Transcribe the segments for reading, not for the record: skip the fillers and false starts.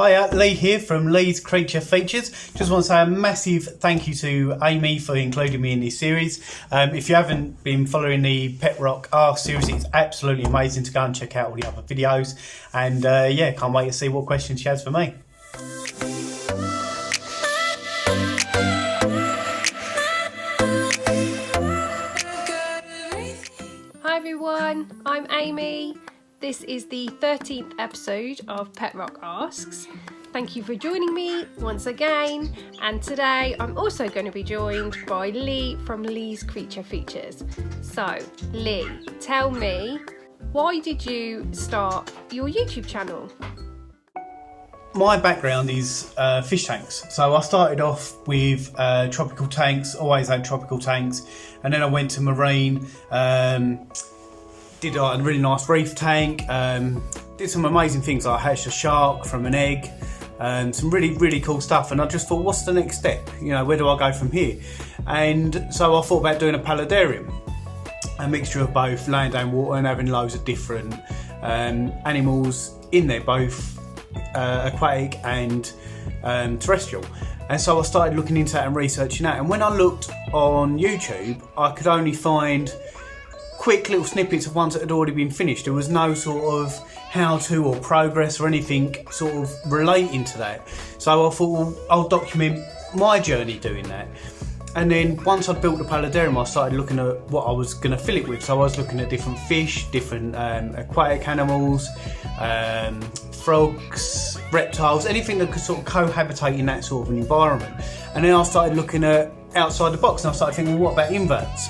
Hiya, Lee here from Lee's Creature Features. Just want to say a massive thank you to Amy for including me in this series. If you haven't been following the Petrock Asks series, it's absolutely amazing to go and check out all the other videos. And yeah, can't wait to see what questions she has for me. Hi everyone, I'm Amy. This is the 13th episode of Petrock Asks. Thank you for joining me once again, and today I'm also going to be joined by Lee from Lee's Creature Features. So Lee, tell me, why did you start your YouTube channel? My background is fish tanks. So I started off with tropical tanks, always had tropical tanks, and then I went to marine, did a really nice reef tank, did some amazing things like hatched a shark from an egg, some really cool stuff, and I just thought, what's the next step? You know, where do I go from here? And so I thought about doing a paludarium, a mixture of both land and water, and having loads of different animals in there, both aquatic and terrestrial. And so I started looking into that and researching that, and when I looked on YouTube I could only find quick little snippets of ones that had already been finished. There was no sort of how-to or progress or anything sort of relating to that. So I thought, well, I'll document my journey doing that. And then once I'd built the paludarium, I started looking at what I was going to fill it with. So I was looking at different fish, different aquatic animals, frogs, reptiles, anything that could sort of cohabitate in that sort of an environment. And then I started looking at outside the box, and I started thinking, well, what about inverts?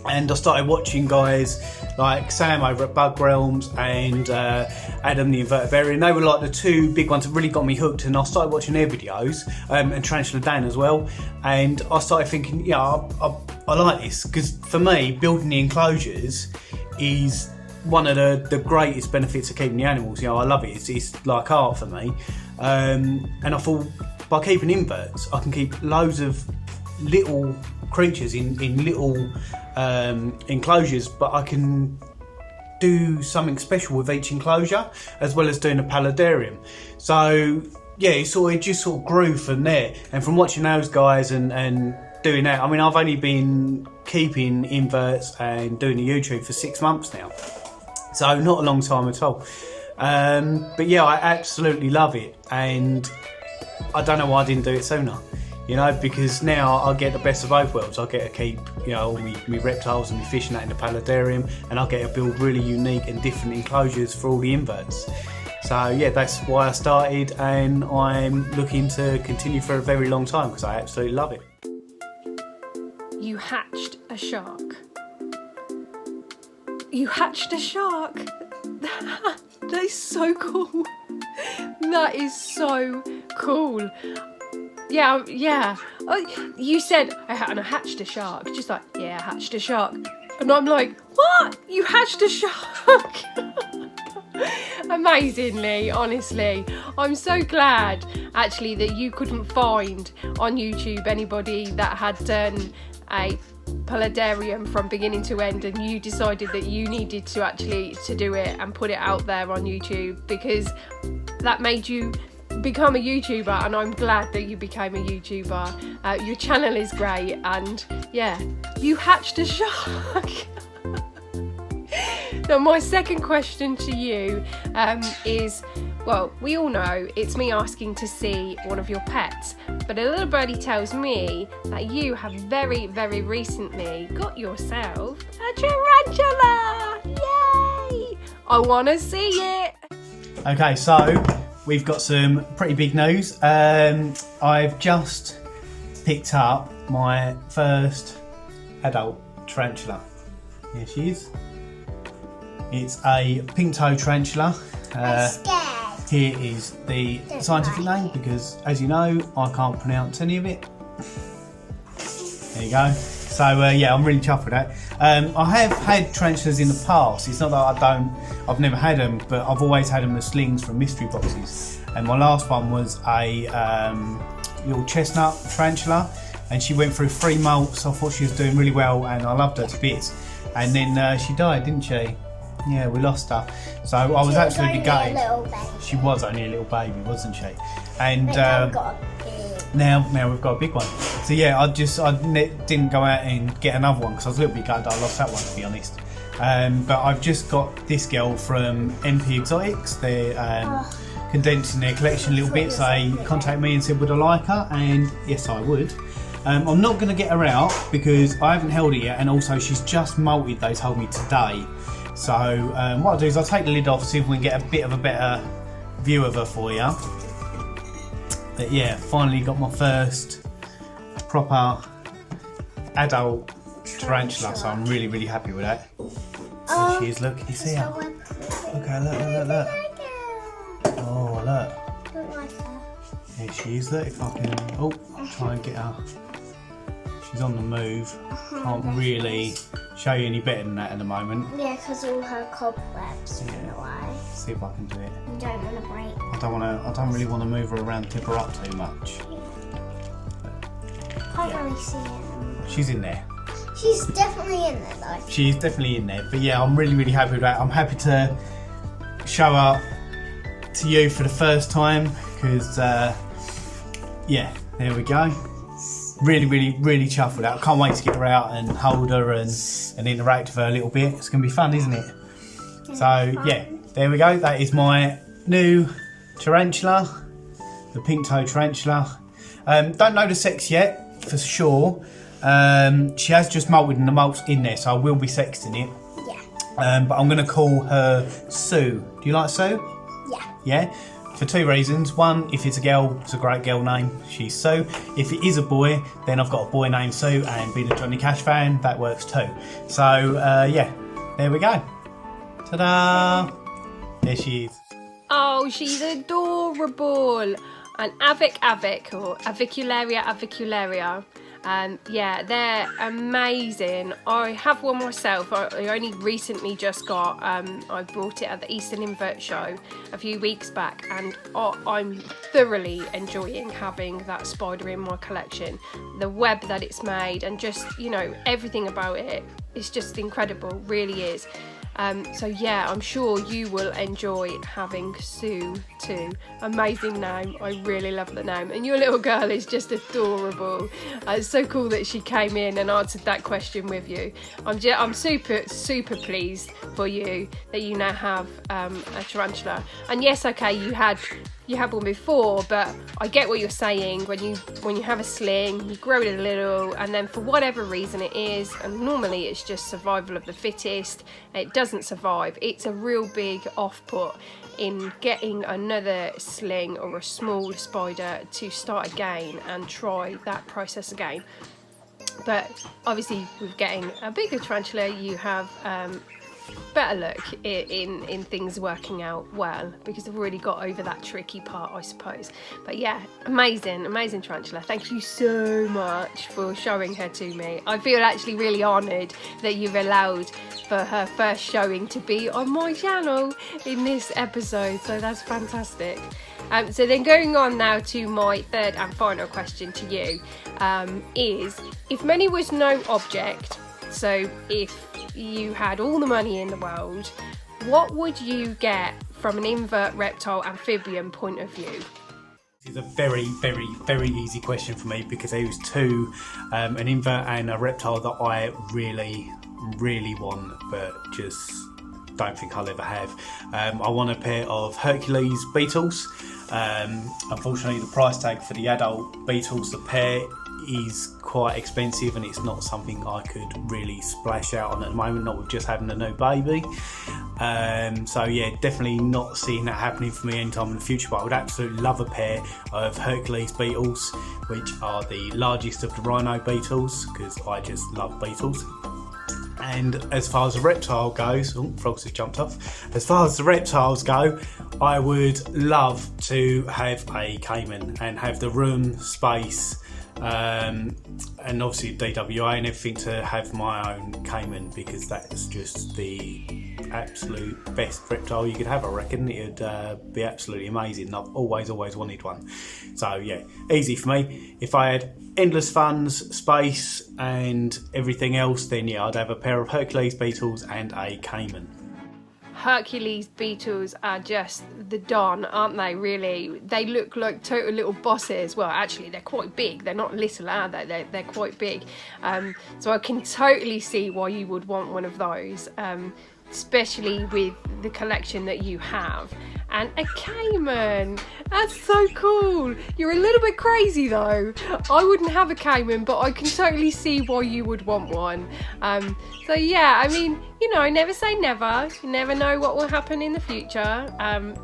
And I started watching guys like Sam over at Bug Realms and Adam the Invertebrarian. They were like the two big ones that really got me hooked, and I started watching their videos, and Tarantula Dan as well. And I started thinking, yeah, I like this, because for me, building the enclosures is one of the greatest benefits of keeping the animals. You know, I love it. It's like art for me. And I thought, by keeping inverts, I can keep loads of little creatures in little enclosures, but I can do something special with each enclosure, as well as doing a paludarium. So yeah, it just sort of grew from there. And from watching those guys and doing that, I mean, I've only been keeping inverts and doing the YouTube for 6 months now, so not a long time at all. But yeah, I absolutely love it, and I don't know why I didn't do it sooner. You know, because now I get the best of both worlds. I get to keep, you know, all my reptiles and my fish and that in the paludarium, and I get to build really unique and different enclosures for all the inverts. So yeah, that's why I started, and I'm looking to continue for a very long time, because I absolutely love it. You hatched a shark. You hatched a shark? That is so cool. That is so cool. Yeah. Oh, you said I hatched a shark. Just like, yeah, I hatched a shark. And I'm like, what? You hatched a shark? Amazingly, honestly. I'm so glad, actually, that you couldn't find on YouTube anybody that had done a paludarium from beginning to end, and you decided that you needed to do it and put it out there on YouTube, because that made you become a YouTuber, and I'm glad that you became a YouTuber. Your channel is great, and yeah, you hatched a shark. Now my second question to you is, well, we all know it's me asking to see one of your pets, but a little birdie tells me that you have very recently got yourself a tarantula. Yay! I want to see it. Okay, so we've got some pretty big news. I've just picked up my first adult tarantula. Here she is. It's a pink-toed tarantula. Here is the scientific name, because as you know, I can't pronounce any of it. There you go. So yeah, I'm really chuffed with that. I have had tarantulas in the past. It's not that I've never had them, but I've always had them as slings from mystery boxes. And my last one was a little chestnut tarantula, and she went through 3 molts. I thought she was doing really well, and I loved her to bits. And then she died, didn't she? Yeah, we lost her. So I was She absolutely only a gutted. little baby. She was only a little baby, wasn't she? And But now we've got a big. now we've got a big one. So yeah, I didn't go out and get another one because I was a little bit gutted I lost that one, to be honest. But I've just got this girl from MP Exotics. They're condensing their collection a little bit. So they contacted me and said, would I like her? And yes, I would. I'm not going to get her out because I haven't held it yet, and also she's just molted. They told me today. So what I'll do is I'll take the lid off, see if we can get a bit of a better view of her for you. But yeah, finally got my first proper adult tarantula, so I'm really, really happy with that. There she is, look, can you see her? Okay, look. Oh, look. Don't like her. There she is, look, if I can, I'll try and get her. She's on the move. Can't really show you any better than that at the moment. Yeah, because all her cobwebs are in the way. See if I can do it. You don't want to break. I don't really want to move her around, tip her up too much. Can't really see it. She's in there. She's definitely in there though. She's definitely in there. But yeah, I'm really, really happy with that. I'm happy to show her to you for the first time because, yeah, there we go. Really, really, really chuffed with that. I can't wait to get her out and hold her and interact with her a little bit. It's going to be fun, isn't it? So, yeah, there we go. That is my new tarantula, the pink-toed tarantula. Don't know the sex yet, for sure. She has just molted and the molt's in there, so I will be sexting it. Yeah. But I'm going to call her Sue. Do you like Sue? Yeah. Yeah? For two reasons. One, if it's a girl, it's a great girl name. She's Sue. If it is a boy, then I've got a boy named Sue, and being a Johnny Cash fan, that works too. So, yeah, there we go. Ta-da! There she is. Oh, she's adorable. An Avic or Avicularia. Yeah, they're amazing. I have one myself. I only recently just got, I brought it at the Eastern Invert show a few weeks back, and I'm thoroughly enjoying having that spider in my collection. The web that it's made and just, you know, everything about it is just incredible, really is. So yeah, I'm sure you will enjoy having Sue too. Amazing name. I really love the name. And your little girl is just adorable. It's so cool that she came in and answered that question with you. I'm super pleased for you that you now have a tarantula. And yes, okay, you had one before, but I get what you're saying. When you have a sling, you grow it a little, and then for whatever reason it is, and normally it's just survival of the fittest, it doesn't survive. It's a real big off-put in getting another sling or a small spider to start again and try that process again. But obviously with getting a bigger tarantula, you have better luck in things working out well, because they've already got over that tricky part, I suppose. But yeah, amazing tarantula. Thank you so much for showing her to me. I feel actually really honoured that you've allowed for her first showing to be on my channel in this episode, so that's fantastic. So then going on now to my third and final question to you, is if money was no object, so if you had all the money in the world, what would you get from an invert reptile amphibian point of view? This is a very, very, very easy question for me because there was two, an invert and a reptile that I really, really want, but just don't think I'll ever have. I want a pair of Hercules beetles. Unfortunately, the price tag for the adult beetles, the pair, is quite expensive, and it's not something I could really splash out on at the moment, not with just having a new baby. So yeah, definitely not seeing that happening for me anytime in the future, but I would absolutely love a pair of Hercules beetles, which are the largest of the rhino beetles, because I just love beetles. And as far as the reptile goes, oh, frogs have jumped off. As far as the reptiles go, I would love to have a caiman and have the room, space, and obviously DWA and everything to have my own caiman, because that's just the absolute best reptile you could have. I reckon it'd be absolutely amazing. I've always wanted one. So yeah, easy for me. If I had endless funds, space and everything else, then yeah, I'd have a pair of Hercules beetles and a caiman. Hercules beetles are just the don, aren't they, really? They look like total little bosses. Well, actually, they're quite big. They're not little, are they? They're quite big. So I can totally see why you would want one of those, especially with the collection that you have. And a caiman. That's so cool. You're a little bit crazy though. I wouldn't have a caiman, but I can totally see why you would want one. So yeah, I mean, you know, never say never. You never know what will happen in the future.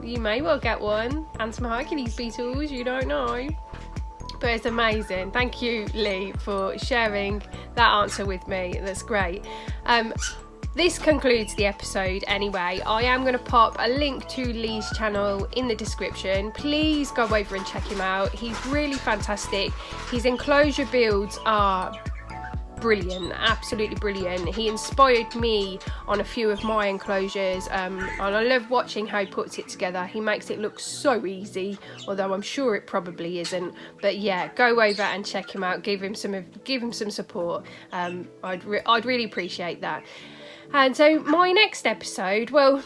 You may well get one, and some Hercules beetles, you don't know. But it's amazing. Thank you, Lee, for sharing that answer with me. That's great. This concludes the episode anyway. I am going to pop a link to Lee's channel in the description. Please go over and check him out. He's really fantastic. His enclosure builds are brilliant, absolutely brilliant. He inspired me on a few of my enclosures, and I love watching how he puts it together. He makes it look so easy, although I'm sure it probably isn't. But yeah, go over and check him out. Give him some support. I'd really appreciate that. And so my next episode, well,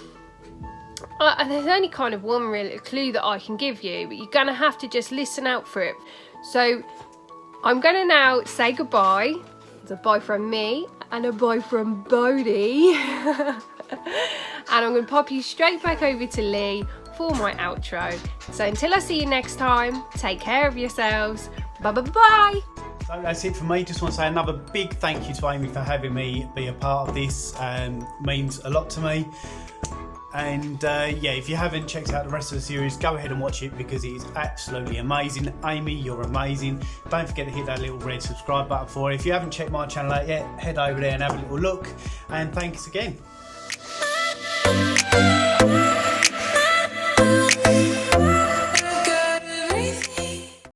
there's only kind of one real clue that I can give you, but you're going to have to just listen out for it. So I'm going to now say goodbye. It's a bye from me and a bye from Bodhi. And I'm going to pop you straight back over to Lee for my outro. So until I see you next time, take care of yourselves. Bye. So that's it for me. Just want to say another big thank you to Amy for having me be a part of this. Means a lot to me. And yeah, if you haven't checked out the rest of the series, go ahead and watch it because it is absolutely amazing. Amy, you're amazing. Don't forget to hit that little red subscribe button for it. If you haven't checked my channel out yet, head over there and have a little look. And thanks again.